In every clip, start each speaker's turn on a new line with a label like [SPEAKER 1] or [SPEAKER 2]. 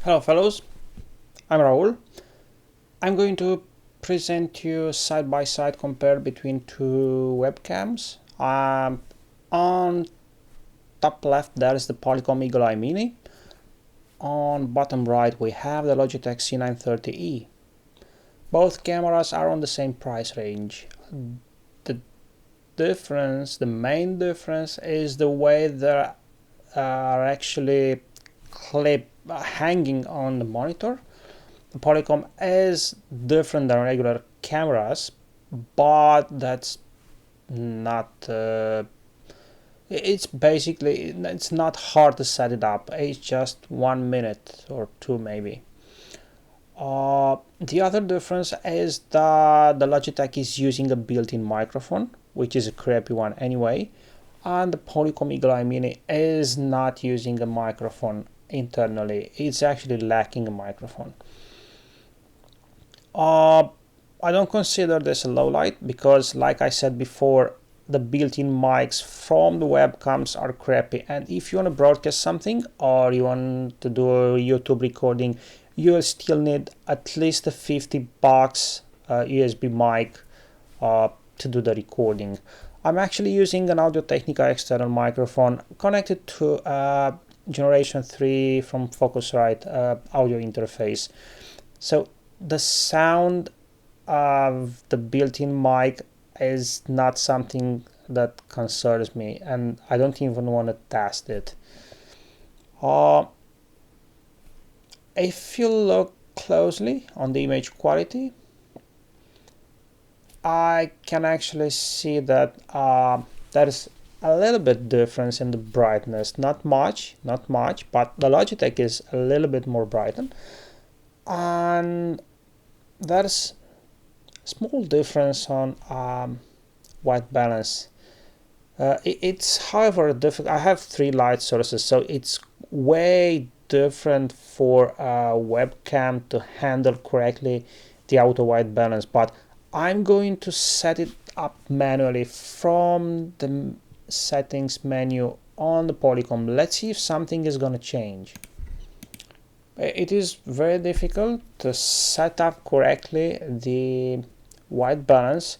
[SPEAKER 1] Hello fellows, I'm Raul. I'm going to present you side-by-side compare between two webcams. On top left there is the Polycom EagleEye Mini. On bottom right we have the Logitech C930e. Both cameras are on the same price range. The main difference is the way they are actually hanging on the monitor. The Polycom is different than regular cameras, but that's not it's not hard to set it up. It's just 1 minute or two maybe. The other difference is that the Logitech is using a built-in microphone, which is a crappy one anyway, and the Polycom EagleEye Mini is not using a microphone internally. It's actually lacking a microphone. I don't consider this a low light because, like I said before, the built-in mics from the webcams are crappy, and if you want to broadcast something or you want to do a YouTube recording, you'll still need at least a $50 USB mic to do the recording. I'm actually using an Audio-Technica external microphone connected to a Generation 3 from Focusrite audio interface. So the sound of the built-in mic is not something that concerns me, and I don't even want to test it. If you look closely on the image quality, I can actually see that there's a little bit difference in the brightness. Not much, but the Logitech is a little bit more brightened. And there's a small difference on white balance. It's however difficult. I have 3 light sources, so it's way different for a webcam to handle correctly the auto white balance, but I'm going to set it up manually from the settings menu on the Polycom. Let's see if something is going to change. It is very difficult to set up correctly the white balance,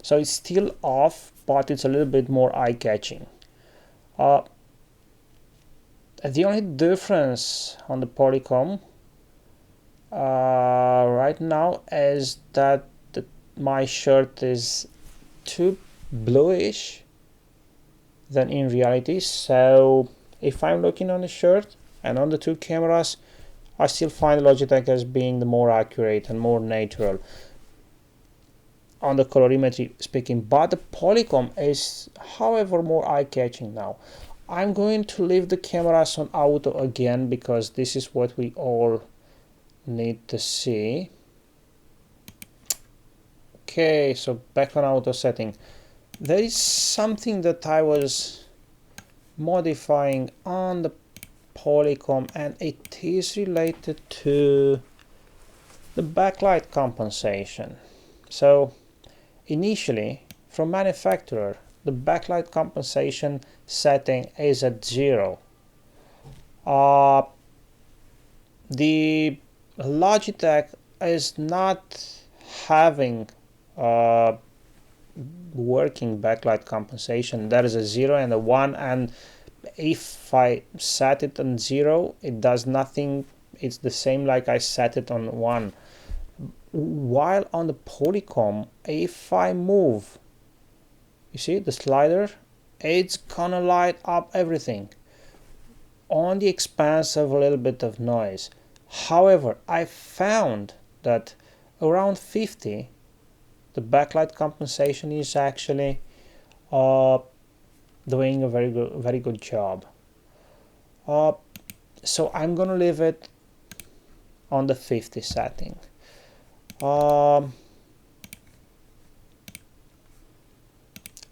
[SPEAKER 1] so it's still off, but it's a little bit more eye-catching. The only difference on the Polycom right now is that my shirt is too bluish than in reality. So if I'm looking on the shirt and on the two cameras, I still find Logitech as being the more accurate and more natural on the colorimetry speaking, but the Polycom is however more eye-catching now. I'm going to leave the cameras on auto again because this is what we all need to see. Okay, so back on auto setting. There is something that I was modifying on the Polycom, and it is related to the backlight compensation. So initially, from manufacturer, the backlight compensation setting is at 0. The Logitech is not having working backlight compensation. There is a 0 and a 1, and if I set it on 0, it does nothing. It's the same like I set it on 1. While on the Polycom, if I move, you see the slider, it's gonna light up everything on the expense of a little bit of noise. However, I found that around 50, the backlight compensation is actually doing a very good job. So I'm gonna leave it on the 50 setting.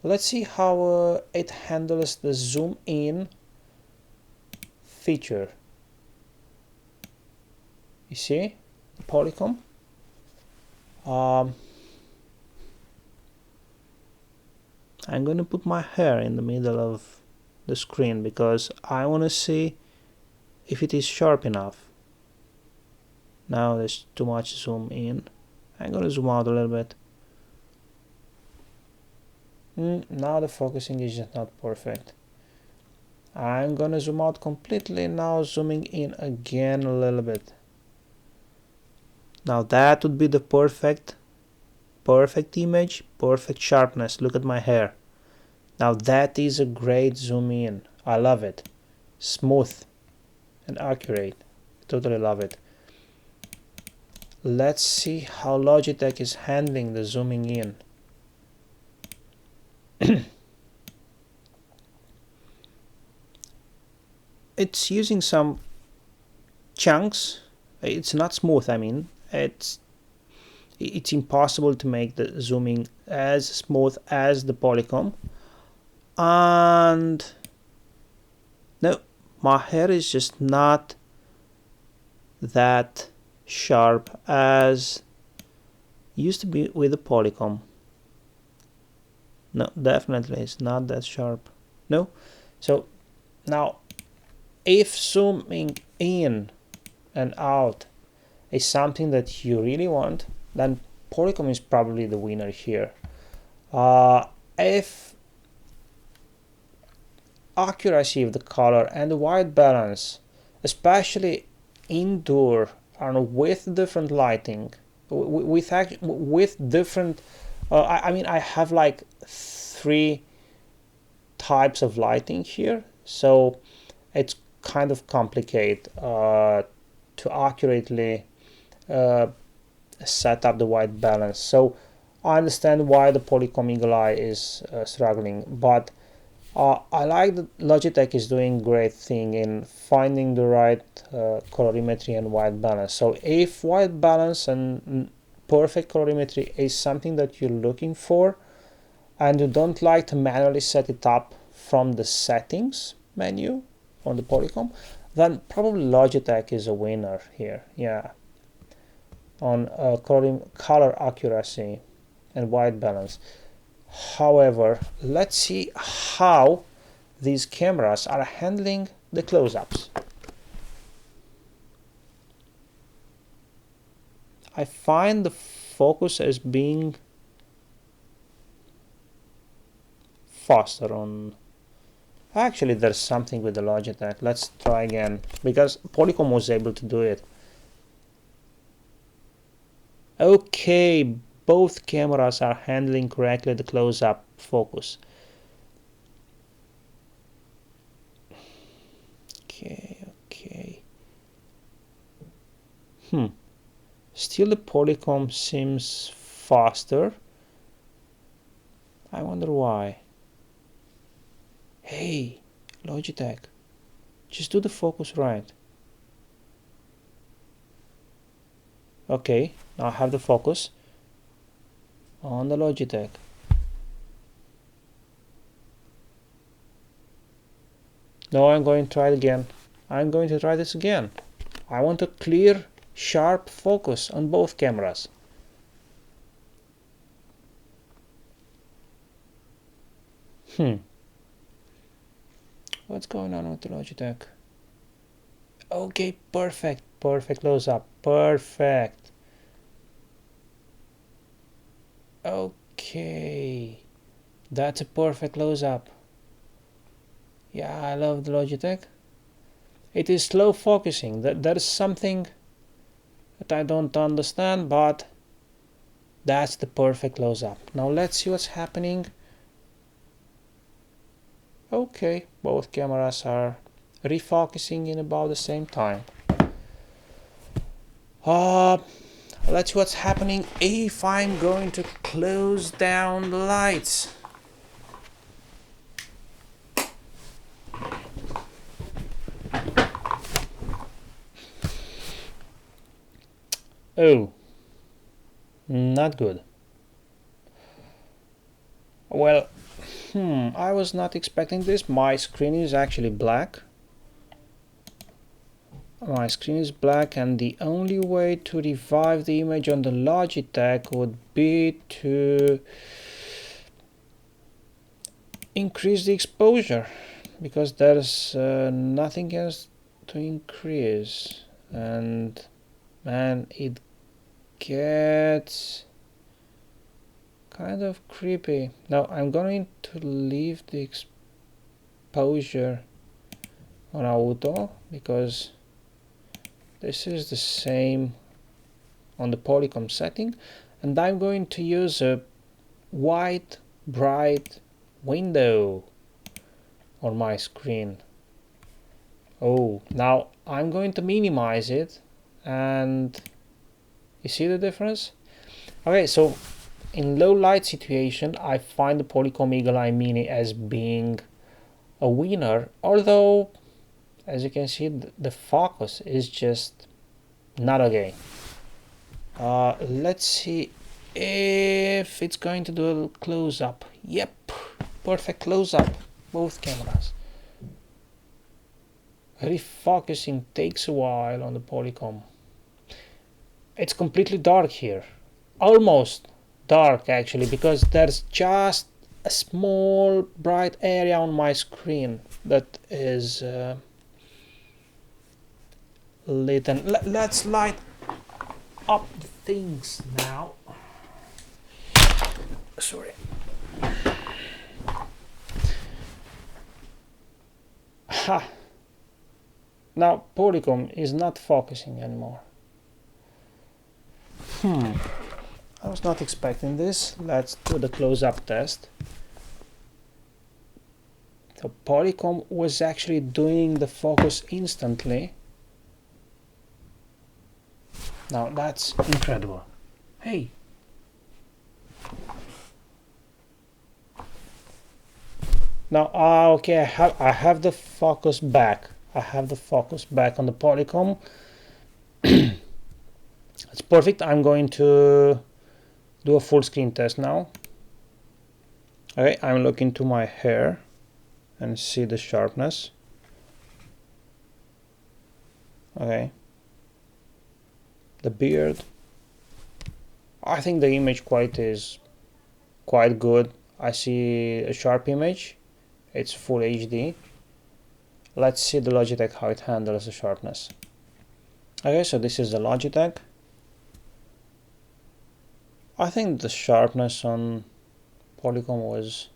[SPEAKER 1] Let's see how it handles the zoom in feature. You see the Polycom. I'm going to put my hair in the middle of the screen because I want to see if it is sharp enough. Now there's too much zoom in. I'm gonna zoom out a little bit. Now the focusing is just not perfect. I'm gonna zoom out completely, now zooming in again a little bit. Now that would be the perfect image, perfect sharpness. Look at my hair. Now that is a great zoom in. I love it. Smooth and accurate. Totally love it. Let's see how Logitech is handling the zooming in. It's using some chunks. It's not smooth, I mean. It's impossible to make the zooming as smooth as the Polycom. And no, my hair is just not that sharp as used to be with the Polycom. No, definitely it's not that sharp. No. So now if zooming in and out is something that you really want, then Polycom is probably the winner here. If accuracy of the color and the white balance, especially indoor and with different lighting, with different I mean I have like 3 types of lighting here, so it's kind of complicated to accurately set up the white balance. So I understand why the Polycom EagleEye is struggling, but I like that Logitech is doing great thing in finding the right colorimetry and white balance. So if white balance and perfect colorimetry is something that you're looking for and you don't like to manually set it up from the settings menu on the Polycom, then probably Logitech is a winner here. Yeah, on color accuracy and white balance. However, let's see how these cameras are handling the close-ups. I find the focus as being faster on... Actually, there's something with the Logitech. Let's try again, because Polycom was able to do it. Okay, both cameras are handling correctly the close-up focus. Okay. Still the Polycom seems faster. I wonder why. Hey, Logitech, just do the focus right. Okay, now I have the focus on the Logitech. Now I'm going to try it again. I'm going to try this again. I want a clear, sharp focus on both cameras. What's going on with the Logitech? Okay, perfect close up, perfect. Okay, that's a perfect close up. Yeah, I love the Logitech. It is slow focusing. There is something that I don't understand, but that's the perfect close up. Now let's see what's happening. Okay, both cameras are refocusing in about the same time. Let's see what's happening if I'm going to close down the lights. Oh, not good. Well, I was not expecting this. My screen is actually black. My screen is black, and the only way to revive the image on the Logitech would be to increase the exposure, because there's nothing else to increase. And Man, it gets kind of creepy. Now I'm going to leave the exposure on auto because this is the same on the Polycom setting, and I'm going to use a white bright window on my screen. Oh, now I'm going to minimize it, and you see the difference? Okay, so in low light situation I find the Polycom EagleEye Mini as being a winner, although as you can see the focus is just not okay. Let's see if it's going to do a close-up. Yep, perfect close-up, both cameras. Refocusing takes a while on the Polycom. It's completely dark here, almost dark actually, because there's just a small bright area on my screen that is lit. And let's light up the things now. Sorry. Ha! Now Polycom is not focusing anymore. I was not expecting this. Let's do the close-up test. So Polycom was actually doing the focus instantly. Now that's incredible. Hey! Now, okay, I have the focus back. I have the focus back on the Polycom. It's perfect. I'm going to do a full screen test now. Okay, I'm looking to my hair and see the sharpness. Okay. The beard. I think the image quality is quite good. I see a sharp image. It's full HD. Let's see the Logitech, how it handles the sharpness. Okay, so this is the Logitech. I think the sharpness on Polycom was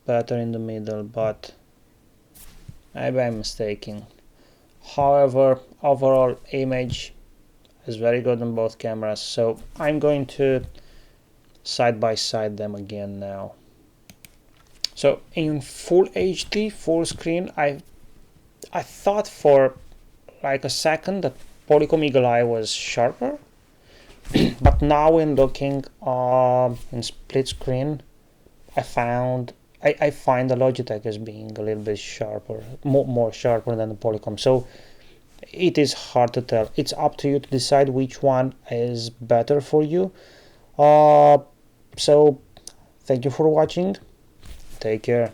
[SPEAKER 1] better in the middle, but maybe I'm mistaken. However, overall image is very good on both cameras, so I'm going to side by side them again now. So in full HD, full screen, I thought for like a second that Polycom EagleEye was sharper, but now when looking in split screen, I find the Logitech as being a little bit sharper, more sharper than the Polycom. So it is hard to tell. It's up to you to decide which one is better for you. So thank you for watching. Take care.